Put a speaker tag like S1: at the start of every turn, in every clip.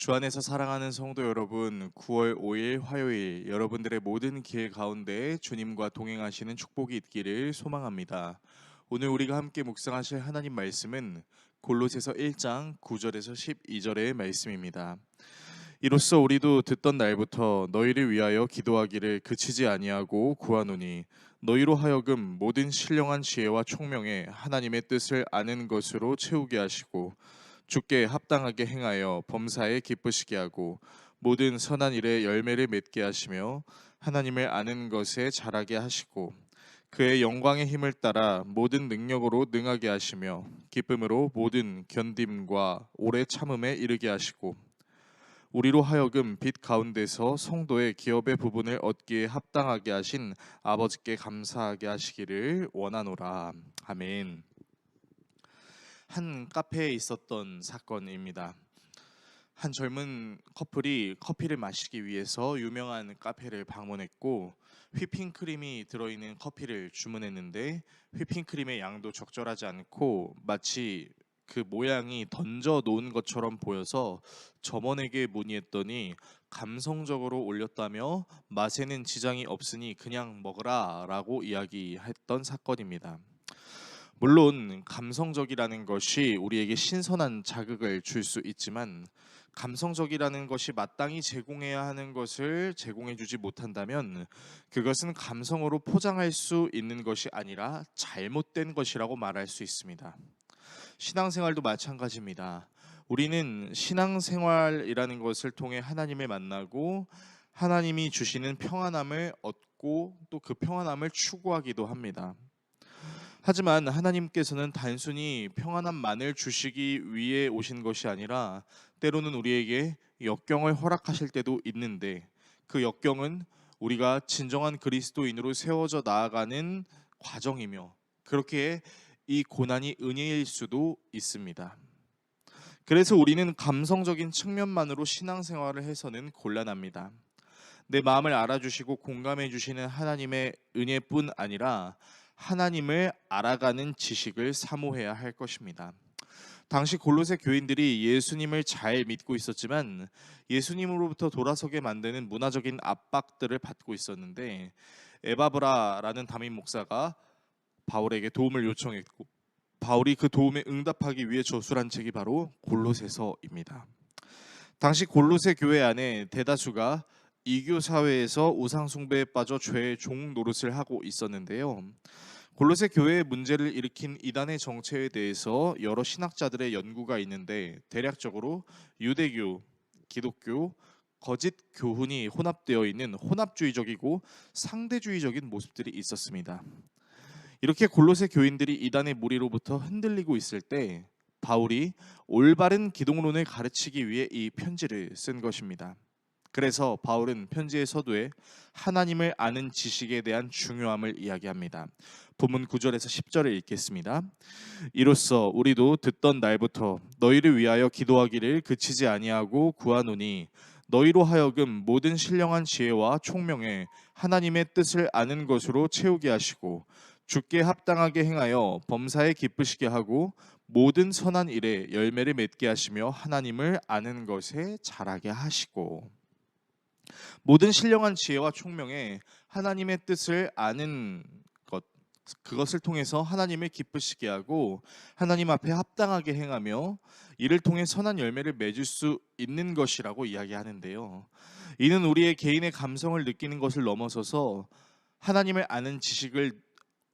S1: 주 안에서 사랑하는 성도 여러분, 9월 5일 화요일 여러분들의 모든 길 가운데 주님과 동행하시는 축복이 있기를 소망합니다. 오늘 우리가 함께 묵상하실 하나님 말씀은 골로새서 1장 9절에서 12절의 말씀입니다. 이로써 우리도 듣던 날부터 너희를 위하여 기도하기를 그치지 아니하고 구하노니 너희로 하여금 모든 신령한 지혜와 총명에 하나님의 뜻을 아는 것으로 채우게 하시고 주께 합당하게 행하여 범사에 기쁘시게 하고 모든 선한 일에 열매를 맺게 하시며 하나님을 아는 것에 자라게 하시고 그의 영광의 힘을 따라 모든 능력으로 능하게 하시며 기쁨으로 모든 견딤과 오래 참음에 이르게 하시고 우리로 하여금 빛 가운데서 성도의 기업의 부분을 얻기에 합당하게 하신 아버지께 감사하게 하시기를 원하노라. 아멘. 한 카페에 있었던 사건입니다. 한 젊은 커플이 커피를 마시기 위해서 유명한 카페를 방문했고 휘핑크림이 들어있는 커피를 주문했는데 휘핑크림의 양도 적절하지 않고 마치 그 모양이 던져 놓은 것처럼 보여서 점원에게 문의했더니 감성적으로 올렸다며 맛에는 지장이 없으니 그냥 먹으라 라고 이야기했던 사건입니다. 물론 감성적이라는 것이 우리에게 신선한 자극을 줄 수 있지만 감성적이라는 것이 마땅히 제공해야 하는 것을 제공해주지 못한다면 그것은 감성으로 포장할 수 있는 것이 아니라 잘못된 것이라고 말할 수 있습니다. 신앙생활도 마찬가지입니다. 우리는 신앙생활이라는 것을 통해 하나님을 만나고 하나님이 주시는 평안함을 얻고 또 그 평안함을 추구하기도 합니다. 하지만 하나님께서는 단순히 평안함만을 주시기 위해 오신 것이 아니라 때로는 우리에게 역경을 허락하실 때도 있는데 그 역경은 우리가 진정한 그리스도인으로 세워져 나아가는 과정이며 그렇게 이 고난이 은혜일 수도 있습니다. 그래서 우리는 감성적인 측면만으로 신앙생활을 해서는 곤란합니다. 내 마음을 알아주시고 공감해 주시는 하나님의 은혜뿐 아니라 하나님을 알아가는 지식을 사모해야 할 것입니다. 당시 골로새 교인들이 예수님을 잘 믿고 있었지만 예수님으로부터 돌아서게 만드는 문화적인 압박들을 받고 있었는데 에바브라라는 담임 목사가 바울에게 도움을 요청했고 바울이 그 도움에 응답하기 위해 저술한 책이 바로 골로새서입니다. 당시 골로새 교회 안에 대다수가 이교 사회에서 우상 숭배에 빠져 죄의 종 노릇을 하고 있었는데요. 골로새 교회의 문제를 일으킨 이단의 정체에 대해서 여러 신학자들의 연구가 있는데 대략적으로 유대교, 기독교, 거짓 교훈이 혼합되어 있는 혼합주의적이고 상대주의적인 모습들이 있었습니다. 이렇게 골로새 교인들이 이단의 무리로부터 흔들리고 있을 때 바울이 올바른 기독론을 가르치기 위해 이 편지를 쓴 것입니다. 그래서 바울은 편지의 서두에 하나님을 아는 지식에 대한 중요함을 이야기합니다. 본문 9절에서 10절을 읽겠습니다. 이로써 우리도 듣던 날부터 너희를 위하여 기도하기를 그치지 아니하고 구하노니 너희로 하여금 모든 신령한 지혜와 총명에 하나님의 뜻을 아는 것으로 채우게 하시고 주께 합당하게 행하여 범사에 기쁘시게 하고 모든 선한 일에 열매를 맺게 하시며 하나님을 아는 것에 자라게 하시고 모든 신령한 지혜와 총명에 하나님의 뜻을 아는 것 그것을 통해서 하나님을 기쁘시게 하고 하나님 앞에 합당하게 행하며 이를 통해 선한 열매를 맺을 수 있는 것이라고 이야기하는데요. 이는 우리의 개인의 감성을 느끼는 것을 넘어서서 하나님을 아는 지식을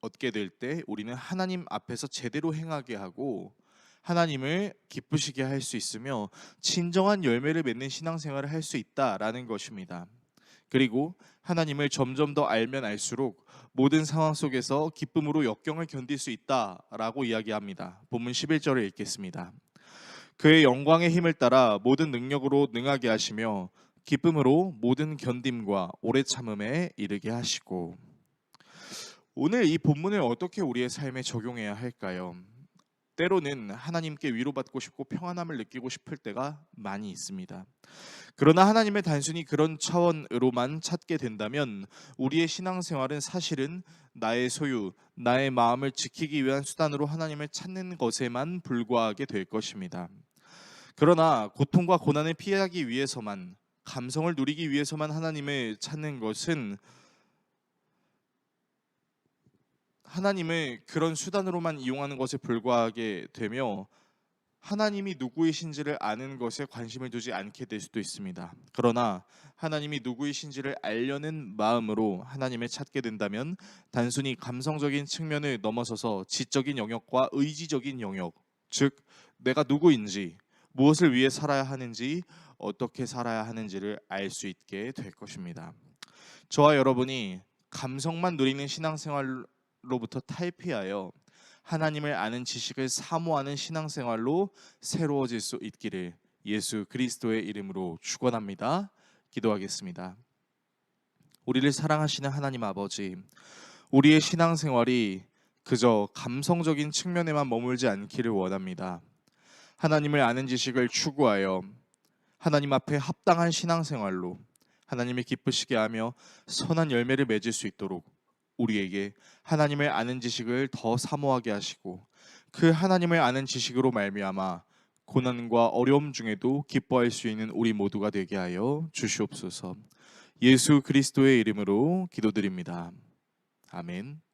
S1: 얻게 될 때 우리는 하나님 앞에서 제대로 행하게 하고 하나님을 기쁘시게 할 수 있으며 진정한 열매를 맺는 신앙생활을 할 수 있다라는 것입니다. 그리고 하나님을 점점 더 알면 알수록 모든 상황 속에서 기쁨으로 역경을 견딜 수 있다라고 이야기합니다. 본문 11절을 읽겠습니다. 그의 영광의 힘을 따라 모든 능력으로 능하게 하시며 기쁨으로 모든 견딤과 오래 참음에 이르게 하시고 오늘 이 본문을 어떻게 우리의 삶에 적용해야 할까요? 때로는 하나님께 위로받고 싶고 평안함을 느끼고 싶을 때가 많이 있습니다. 그러나 하나님을 단순히 그런 차원으로만 찾게 된다면 우리의 신앙생활은 사실은 나의 소유, 나의 마음을 지키기 위한 수단으로 하나님을 찾는 것에만 불과하게 될 것입니다. 그러나 고통과 고난을 피하기 위해서만, 감성을 누리기 위해서만 하나님을 찾는 것은 하나님을 그런 수단으로만 이용하는 것에 불과하게 되며 하나님이 누구이신지를 아는 것에 관심을 두지 않게 될 수도 있습니다. 그러나 하나님이 누구이신지를 알려는 마음으로 하나님을 찾게 된다면 단순히 감성적인 측면을 넘어서서 지적인 영역과 의지적인 영역, 즉 내가 누구인지, 무엇을 위해 살아야 하는지, 어떻게 살아야 하는지를 알 수 있게 될 것입니다. 저와 여러분이 감성만 누리는 신앙생활로부터 탈피하여 하나님을 아는 지식을 사모하는 신앙생활로 새로워질 수 있기를 예수 그리스도의 이름으로 축원합니다. 기도하겠습니다. 우리를 사랑하시는 하나님 아버지, 우리의 신앙생활이 그저 감성적인 측면에만 머물지 않기를 원합니다. 하나님을 아는 지식을 추구하여 하나님 앞에 합당한 신앙생활로 하나님을 기쁘시게 하며 선한 열매를 맺을 수 있도록 우리에게 하나님을 아는 지식을 더 사모하게 하시고 그 하나님을 아는 지식으로 말미암아 고난과 어려움 중에도 기뻐할 수 있는 우리 모두가 되게 하여 주시옵소서. 예수 그리스도의 이름으로 기도드립니다. 아멘.